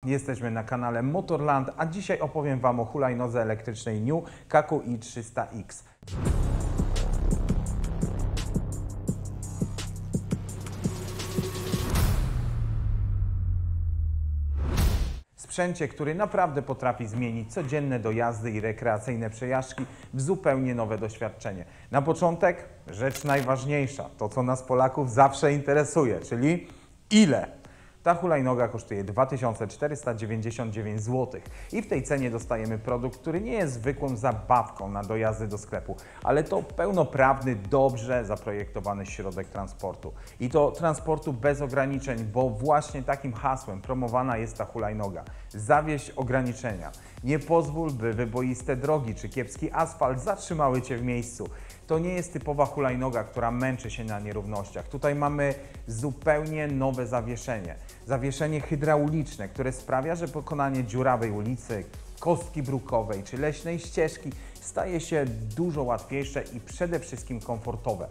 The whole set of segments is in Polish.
Jesteśmy na kanale Motorland, a dzisiaj opowiem Wam o hulajnodze elektrycznej New Kaku i300X. Sprzęcie, który naprawdę potrafi zmienić codzienne dojazdy i rekreacyjne przejażdżki w zupełnie nowe doświadczenie. Na początek rzecz najważniejsza, to co nas Polaków zawsze interesuje, czyli ile? Ta hulajnoga kosztuje 2499 zł i w tej cenie dostajemy produkt, który nie jest zwykłą zabawką na dojazdy do sklepu, ale to pełnoprawny, dobrze zaprojektowany środek transportu. I to transportu bez ograniczeń, bo właśnie takim hasłem promowana jest ta hulajnoga. Zawieź ograniczenia. Nie pozwól, by wyboiste drogi czy kiepski asfalt zatrzymały Cię w miejscu. To nie jest typowa hulajnoga, która męczy się na nierównościach. Tutaj mamy zupełnie nowe zawieszenie. Zawieszenie hydrauliczne, które sprawia, że pokonanie dziurawej ulicy, kostki brukowej czy leśnej ścieżki staje się dużo łatwiejsze i przede wszystkim komfortowe.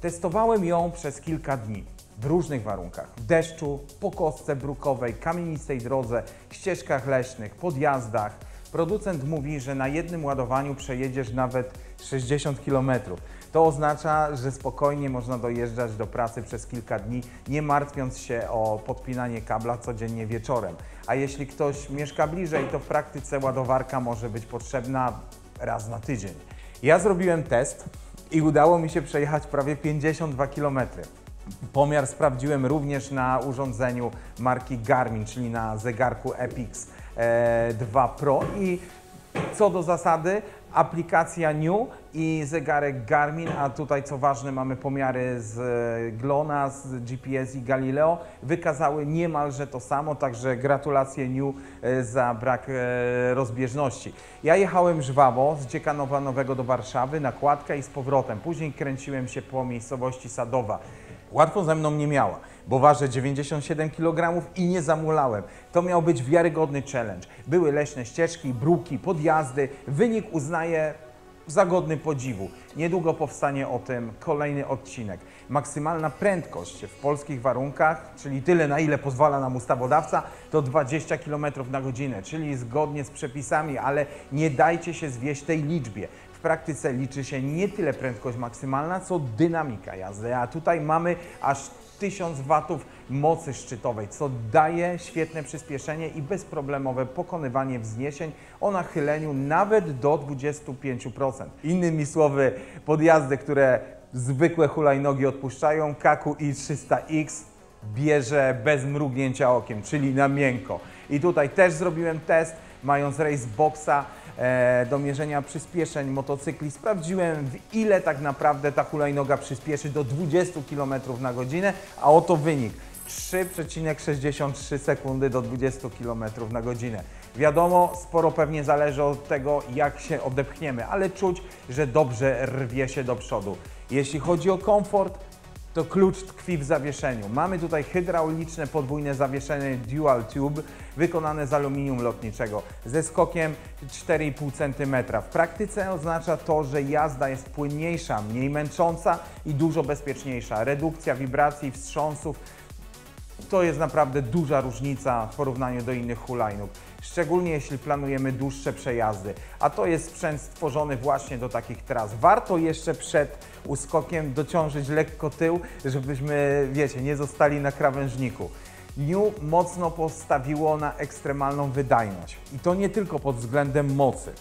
Testowałem ją przez kilka dni w różnych warunkach. W deszczu, po kostce brukowej, kamienistej drodze, ścieżkach leśnych, podjazdach. Producent mówi, że na jednym ładowaniu przejedziesz nawet 60 km. To oznacza, że spokojnie można dojeżdżać do pracy przez kilka dni, nie martwiąc się o podpinanie kabla codziennie wieczorem. A jeśli ktoś mieszka bliżej, to w praktyce ładowarka może być potrzebna raz na tydzień. Ja zrobiłem test i udało mi się przejechać prawie 52 km. Pomiar sprawdziłem również na urządzeniu marki Garmin, czyli na zegarku Epix 2 Pro i co do zasady aplikacja New i zegarek Garmin, a tutaj co ważne mamy pomiary z GLONASS, z GPS i Galileo, wykazały niemalże to samo, także gratulacje New za brak rozbieżności. Ja jechałem żwawo z Ciekanowa Nowego do Warszawy na Kładkę i z powrotem, później kręciłem się po miejscowości Sadowa. Łatwo ze mną nie miała, bo ważę 97 kg i nie zamulałem. To miał być wiarygodny challenge. Były leśne ścieżki, bruki, podjazdy. Wynik uznaję za godny podziwu. Niedługo powstanie o tym kolejny odcinek. Maksymalna prędkość w polskich warunkach, czyli tyle, na ile pozwala nam ustawodawca, to 20 km na godzinę, czyli zgodnie z przepisami, ale nie dajcie się zwieść tej liczbie. W praktyce liczy się nie tyle prędkość maksymalna, co dynamika jazdy, a tutaj mamy aż 1000 watów mocy szczytowej, co daje świetne przyspieszenie i bezproblemowe pokonywanie wzniesień o nachyleniu nawet do 25%. Innymi słowy, podjazdy, które zwykłe hulajnogi odpuszczają, Kaku i300X bierze bez mrugnięcia okiem, czyli na miękko. I tutaj też zrobiłem test, mając Raceboxa do mierzenia przyspieszeń motocykli. Sprawdziłem, w ile tak naprawdę ta hulajnoga przyspieszy do 20 km na godzinę, a oto wynik. 3,63 sekundy do 20 km na godzinę. Wiadomo, sporo pewnie zależy od tego, jak się odepchniemy, ale czuć, że dobrze rwie się do przodu. Jeśli chodzi o komfort, to klucz tkwi w zawieszeniu. Mamy tutaj hydrauliczne podwójne zawieszenie Dual Tube wykonane z aluminium lotniczego ze skokiem 4,5 cm. W praktyce oznacza to, że jazda jest płynniejsza, mniej męcząca i dużo bezpieczniejsza. Redukcja wibracji, wstrząsów to jest naprawdę duża różnica w porównaniu do innych hulajnóg. Szczególnie jeśli planujemy dłuższe przejazdy, a to jest sprzęt stworzony właśnie do takich tras. Warto jeszcze przed uskokiem dociążyć lekko tył, żebyśmy, wiecie, nie zostali na krawężniku. New mocno postawiło na ekstremalną wydajność i to nie tylko pod względem mocy.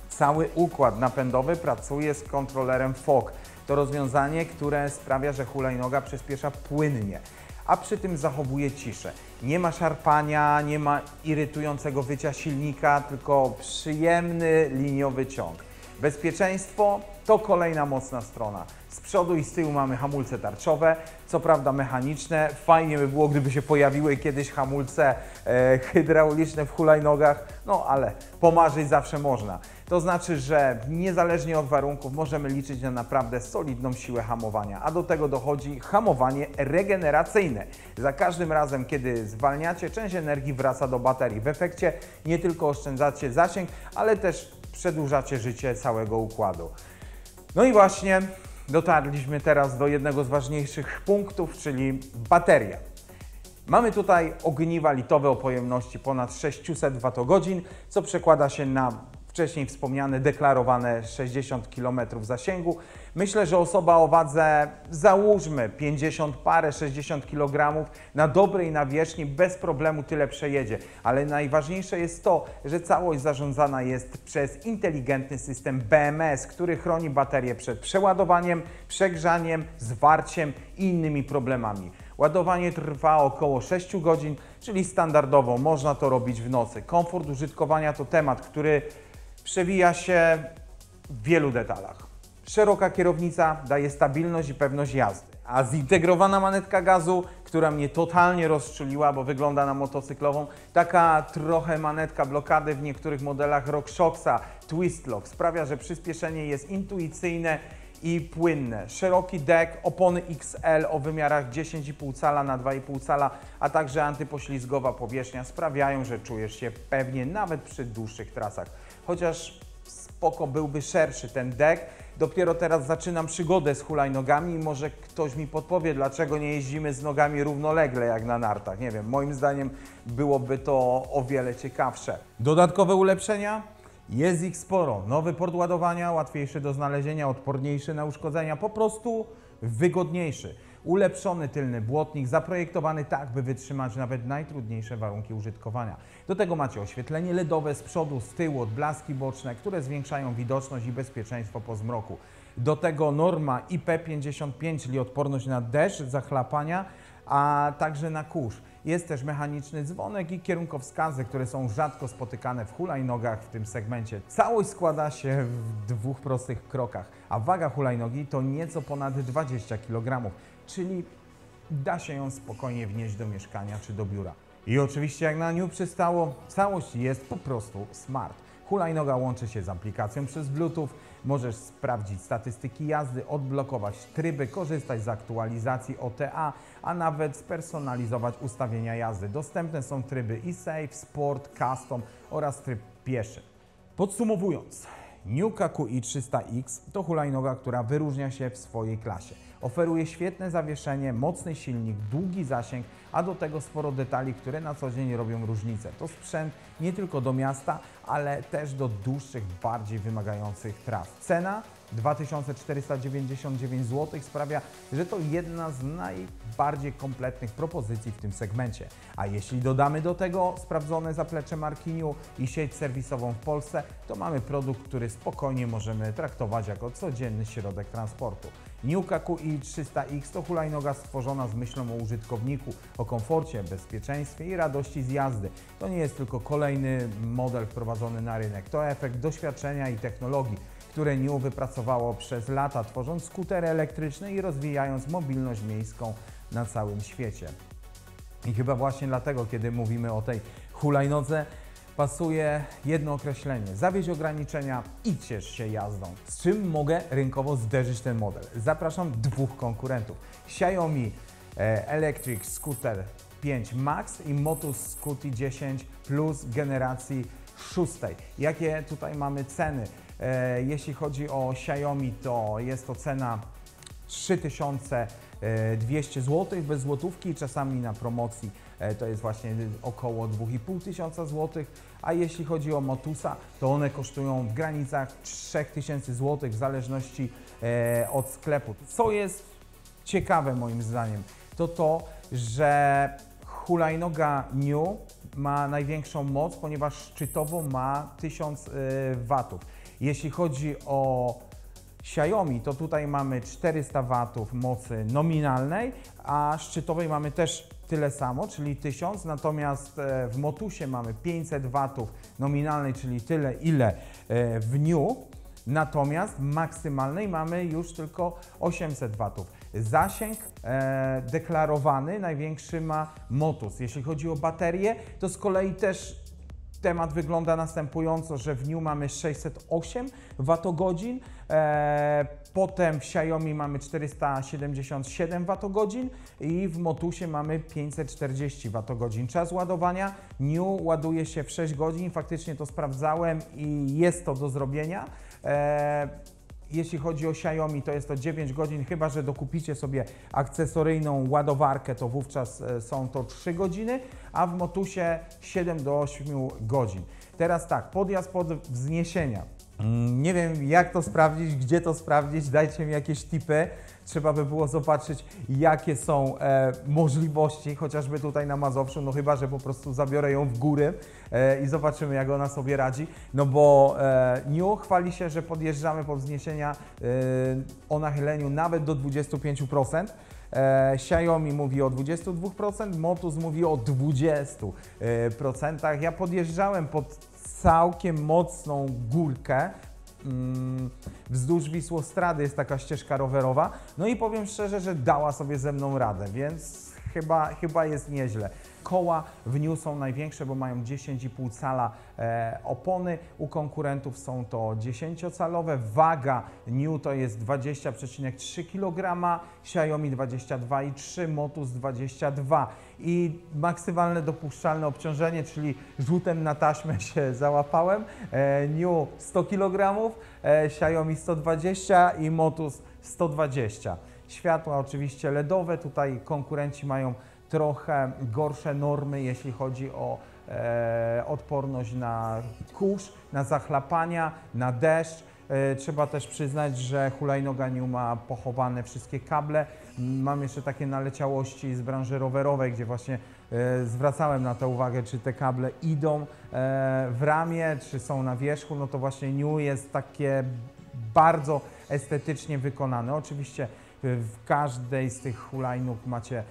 Cały układ napędowy pracuje z kontrolerem FOG. To rozwiązanie, które sprawia, że hulajnoga przyspiesza płynnie, a przy tym zachowuje ciszę. Nie ma szarpania, nie ma irytującego wycia silnika, tylko przyjemny, liniowy ciąg. Bezpieczeństwo to kolejna mocna strona. Z przodu i z tyłu mamy hamulce tarczowe, co prawda mechaniczne. Fajnie by było, gdyby się pojawiły kiedyś hamulce hydrauliczne w hulajnogach, no ale pomarzyć zawsze można. To znaczy, że niezależnie od warunków możemy liczyć na naprawdę solidną siłę hamowania, a do tego dochodzi hamowanie regeneracyjne. Za każdym razem, kiedy zwalniacie, część energii wraca do baterii. W efekcie nie tylko oszczędzacie zasięg, ale też przedłużacie życie całego układu. No i właśnie dotarliśmy teraz do jednego z ważniejszych punktów, czyli bateria. Mamy tutaj ogniwa litowe o pojemności ponad 600 Wh, co przekłada się na wcześniej wspomniane, deklarowane 60 km zasięgu. Myślę, że osoba o wadze, załóżmy 50 parę, 60 kg na dobrej nawierzchni bez problemu tyle przejedzie. Ale najważniejsze jest to, że całość zarządzana jest przez inteligentny system BMS, który chroni baterię przed przeładowaniem, przegrzaniem, zwarciem i innymi problemami. Ładowanie trwa około 6 godzin, czyli standardowo można to robić w nocy. Komfort użytkowania to temat, który przewija się w wielu detalach. Szeroka kierownica daje stabilność i pewność jazdy, a zintegrowana manetka gazu, która mnie totalnie rozczuliła, bo wygląda na motocyklową, taka trochę manetka blokady w niektórych modelach RockShoxa, Twistlock sprawia, że przyspieszenie jest intuicyjne i płynne. Szeroki deck, opony XL o wymiarach 10,5 cala na 2,5 cala, a także antypoślizgowa powierzchnia sprawiają, że czujesz się pewnie nawet przy dłuższych trasach. Chociaż spoko byłby szerszy ten deck, dopiero teraz zaczynam przygodę z hulajnogami i może ktoś mi podpowie, dlaczego nie jeździmy z nogami równolegle jak na nartach. Nie wiem, moim zdaniem byłoby to o wiele ciekawsze. Dodatkowe ulepszenia? Jest ich sporo. Nowy port ładowania, łatwiejszy do znalezienia, odporniejszy na uszkodzenia, po prostu wygodniejszy. Ulepszony tylny błotnik, zaprojektowany tak, by wytrzymać nawet najtrudniejsze warunki użytkowania. Do tego macie oświetlenie LEDowe z przodu, z tyłu, odblaski boczne, które zwiększają widoczność i bezpieczeństwo po zmroku. Do tego norma IP55, czyli odporność na deszcz, zachlapania, a także na kurz. Jest też mechaniczny dzwonek i kierunkowskazy, które są rzadko spotykane w hulajnogach w tym segmencie. Całość składa się w dwóch prostych krokach, a waga hulajnogi to nieco ponad 20 kg, czyli da się ją spokojnie wnieść do mieszkania czy do biura. I oczywiście jak na nią przystało, całość jest po prostu smart. Hulajnoga łączy się z aplikacją przez Bluetooth, możesz sprawdzić statystyki jazdy, odblokować tryby, korzystać z aktualizacji OTA, a nawet spersonalizować ustawienia jazdy. Dostępne są tryby eSafe, Sport, Custom oraz tryb pieszy. Podsumowując, New KQi 300X to hulajnoga, która wyróżnia się w swojej klasie. Oferuje świetne zawieszenie, mocny silnik, długi zasięg, a do tego sporo detali, które na co dzień robią różnicę. To sprzęt nie tylko do miasta, ale też do dłuższych, bardziej wymagających tras. Cena 2499 zł sprawia, że to jedna z najbardziej kompletnych propozycji w tym segmencie. A jeśli dodamy do tego sprawdzone zaplecze marki New i sieć serwisową w Polsce, to mamy produkt, który spokojnie możemy traktować jako codzienny środek transportu. New KQi 300X to hulajnoga stworzona z myślą o użytkowniku, o komforcie, bezpieczeństwie i radości z jazdy. To nie jest tylko kolejny model wprowadzony na rynek, to efekt doświadczenia i technologii, które New wypracowało przez lata, tworząc skutery elektryczne i rozwijając mobilność miejską na całym świecie. I chyba właśnie dlatego, kiedy mówimy o tej hulajnodze, pasuje jedno określenie: zawieź ograniczenia i ciesz się jazdą. Z czym mogę rynkowo zderzyć ten model? Zapraszam dwóch konkurentów. Xiaomi Electric Scooter 5 Max i Motus Scooty 10 Plus generacji 6. Jakie tutaj mamy ceny? Jeśli chodzi o Xiaomi, to jest to cena 3200 zł bez złotówki, czasami na promocji to jest właśnie około 2500 zł, a jeśli chodzi o Motusa, to one kosztują w granicach 3000 zł w zależności od sklepu. Co jest ciekawe moim zdaniem, to że hulajnoga New ma największą moc, ponieważ szczytowo ma 1000 W. Jeśli chodzi o Xiaomi, to tutaj mamy 400 W mocy nominalnej, a szczytowej mamy też tyle samo, czyli 1000, natomiast w Motusie mamy 500 W nominalnej, czyli tyle, ile w New, natomiast maksymalnej mamy już tylko 800 W. Zasięg deklarowany największy ma Motus. Jeśli chodzi o baterię, to z kolei też temat wygląda następująco, że w New mamy 608 Wh, potem w Xiaomi mamy 477 Wh i w Motusie mamy 540 Wh. Czas ładowania New ładuje się w 6 godzin, faktycznie to sprawdzałem i jest to do zrobienia. Jeśli chodzi o Xiaomi, to jest to 9 godzin, chyba że dokupicie sobie akcesoryjną ładowarkę, to wówczas są to 3 godziny, a w Motusie 7 do 8 godzin. Teraz tak, podjazd pod wzniesienia. Nie wiem, jak to sprawdzić, gdzie to sprawdzić, dajcie mi jakieś tipy. Trzeba by było zobaczyć, jakie są możliwości, chociażby tutaj na Mazowszu, no chyba że po prostu zabiorę ją w góry i zobaczymy, jak ona sobie radzi. No bo Niu chwali się, że podjeżdżamy pod wzniesienia o nachyleniu nawet do 25%. Xiaomi mówi o 22%, Motus mówi o 20%. Ja podjeżdżałem pod całkiem mocną górkę. Wzdłuż Wisłostrady jest taka ścieżka rowerowa, no i powiem szczerze, że dała sobie ze mną radę, więc chyba jest nieźle. Koła w Niu są największe, bo mają 10,5 cala opony, u konkurentów są to 10-calowe, waga Niu to jest 20,3 kg, Xiaomi 22,3, Motus 22 i maksymalne dopuszczalne obciążenie, czyli rzutem na taśmę się załapałem, Niu 100 kg, Xiaomi 120 i Motus 120. Światła oczywiście LEDowe, tutaj konkurenci mają trochę gorsze normy, jeśli chodzi o odporność na kurz, na zachlapania, na deszcz. Trzeba też przyznać, że hulajnoga Niu ma pochowane wszystkie kable. Mam jeszcze takie naleciałości z branży rowerowej, gdzie właśnie zwracałem na to uwagę, czy te kable idą w ramię, czy są na wierzchu. No to właśnie Niu jest takie bardzo estetycznie wykonane. Oczywiście w każdej z tych hulajnóg macie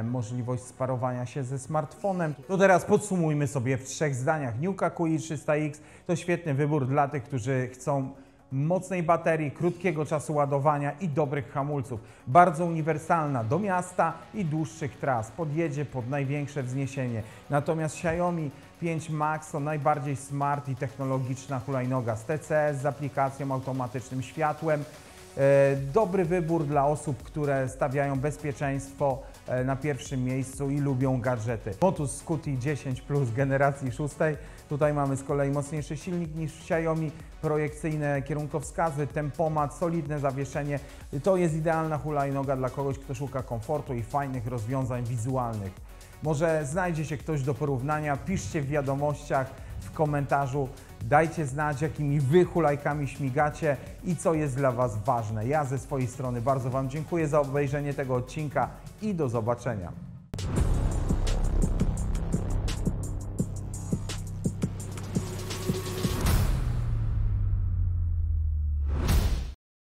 możliwość sparowania się ze smartfonem. To teraz podsumujmy sobie w 3 zdaniach. Niu QI 300X to świetny wybór dla tych, którzy chcą mocnej baterii, krótkiego czasu ładowania i dobrych hamulców. Bardzo uniwersalna do miasta i dłuższych tras. Podjedzie pod największe wzniesienie. Natomiast Xiaomi 5 Max to najbardziej smart i technologiczna hulajnoga z TCS, z aplikacją, automatycznym światłem. Dobry wybór dla osób, które stawiają bezpieczeństwo na pierwszym miejscu i lubią gadżety. Motus Scuti 10 Plus generacji 6. Tutaj mamy z kolei mocniejszy silnik niż w Xiaomi, projekcyjne kierunkowskazy, tempomat, solidne zawieszenie. To jest idealna hulajnoga dla kogoś, kto szuka komfortu i fajnych rozwiązań wizualnych. Może znajdzie się ktoś do porównania, piszcie w wiadomościach, w komentarzu. Dajcie znać, jakimi wy hulajkami śmigacie i co jest dla was ważne. Ja ze swojej strony bardzo wam dziękuję za obejrzenie tego odcinka i do zobaczenia.